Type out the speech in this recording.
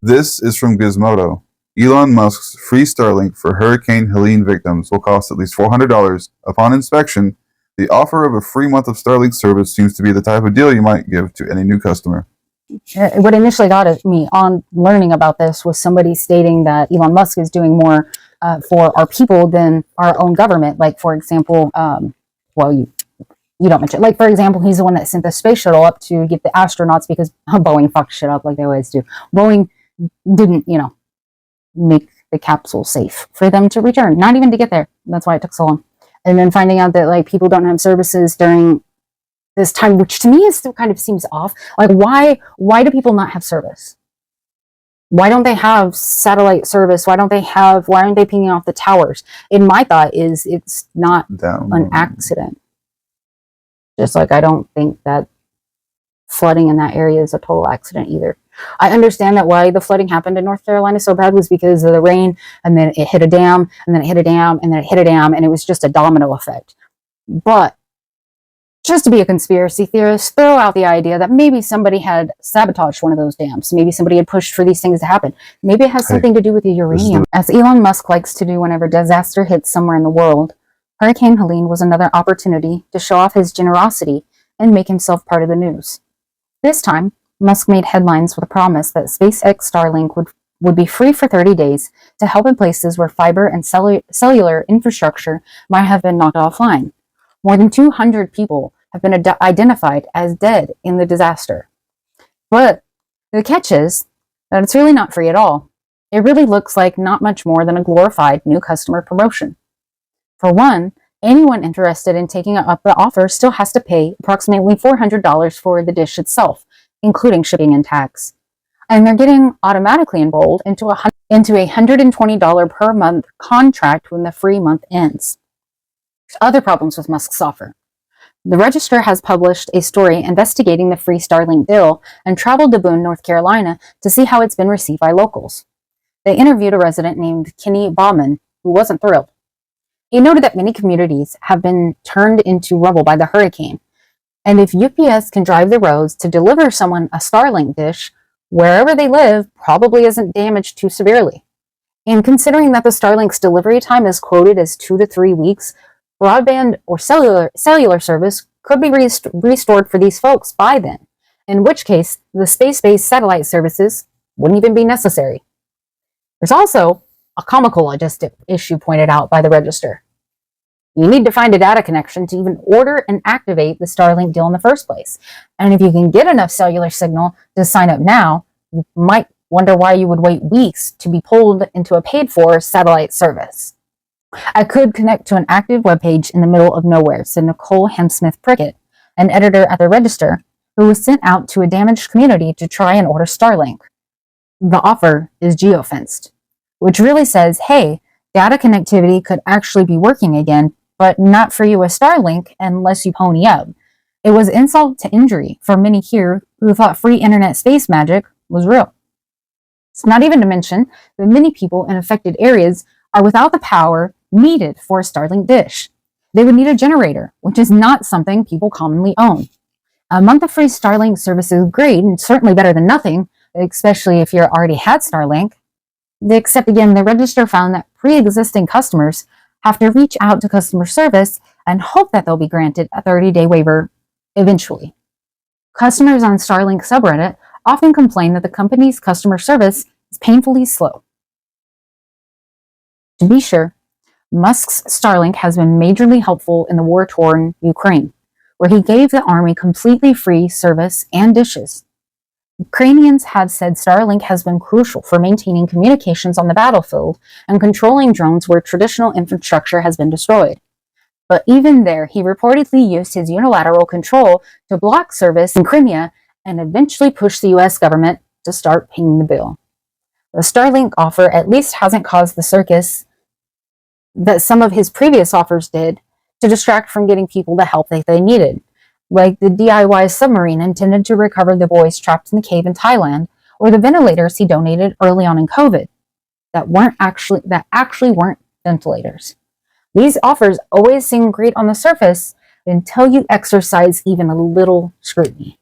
This is from Gizmodo. Elon Musk's free Starlink for Hurricane Helene victims will cost at least $400 upon inspection. The offer of a free month of Starlink service seems to be the type of deal you might give to any new customer. What initially got me on learning about this was somebody stating that Elon Musk is doing more for our people than our own government. Like, for example, you don't mention, like, for example, he's the one that sent the space shuttle up to get the astronauts because Boeing fucked shit up like they always do. Boeing didn't, make the capsule safe for them to return, not even to get there. That's why it took so long. And then finding out that, like, people don't have services during this time, which to me is still kind of seems off. Like, why do people not have service? Why don't they have satellite service? Why aren't they pinging off the towers? In my thought is it's not an accident. Just like I don't think that flooding in that area is a total accident either. I understand that why the flooding happened in North Carolina so bad was because of the rain, and then it hit a dam, and then it hit a dam, and then it hit a dam, and it was just a domino effect. But just to be a conspiracy theorist, throw out the idea that maybe somebody had sabotaged one of those dams. Maybe somebody had pushed for these things to happen. Maybe it has something to do with the uranium. As Elon Musk likes to do whenever disaster hits somewhere in the world, Hurricane Helene was another opportunity to show off his generosity and make himself part of the news. This time, Musk made headlines with a promise that SpaceX Starlink would be free for 30 days to help in places where fiber and cellular infrastructure might have been knocked offline. More than 200 people have been identified as dead in the disaster. But the catch is that it's really not free at all. It really looks like not much more than a glorified new customer promotion. For one, anyone interested in taking up the offer still has to pay approximately $400 for the dish itself, including shipping and tax. And they're getting automatically enrolled into a $120 per month contract when the free month ends. Other problems with Musk's offer. The Register has published a story investigating the free Starlink deal and traveled to Boone, North Carolina to see how it's been received by locals. They interviewed a resident named Kenny Bauman, who wasn't thrilled. He noted that many communities have been turned into rubble by the hurricane, and if UPS can drive the roads to deliver someone a Starlink dish, wherever they live probably isn't damaged too severely. And considering that the Starlink's delivery time is quoted as 2 to 3 weeks, broadband or cellular service could be restored for these folks by then, in which case the space-based satellite services wouldn't even be necessary. There's also a comical logistic issue pointed out by the Register. You need to find a data connection to even order and activate the Starlink deal in the first place. And if you can get enough cellular signal to sign up now, you might wonder why you would wait weeks to be pulled into a paid-for satellite service. I could connect to an active webpage in the middle of nowhere, said Nicole Hensmith-Prickett, an editor at the Register, who was sent out to a damaged community to try and order Starlink. The offer is geofenced, which really says, hey, data connectivity could actually be working again, but not for you with Starlink unless you pony up. It was insult to injury for many here who thought free internet space magic was real. It's not even to mention that many people in affected areas are without the power needed for a Starlink dish. They would need a generator, which is not something people commonly own. A month of free Starlink service is great and certainly better than nothing, especially if you already had Starlink. Except again, the Register found that pre-existing customers have to reach out to customer service and hope that they'll be granted a 30-day waiver eventually. Customers on Starlink subreddit often complain that the company's customer service is painfully slow. To be sure, Musk's Starlink has been majorly helpful in the war-torn Ukraine, where he gave the army completely free service and dishes. Ukrainians have said Starlink has been crucial for maintaining communications on the battlefield and controlling drones where traditional infrastructure has been destroyed. But even there, he reportedly used his unilateral control to block service in Crimea and eventually pushed the US government to start paying the bill. The Starlink offer at least hasn't caused the circus that some of his previous offers did to distract from getting people the help that they needed, like the DIY submarine intended to recover the boys trapped in the cave in Thailand, or the ventilators he donated early on in COVID that actually weren't ventilators. These offers always seem great on the surface until you exercise even a little scrutiny.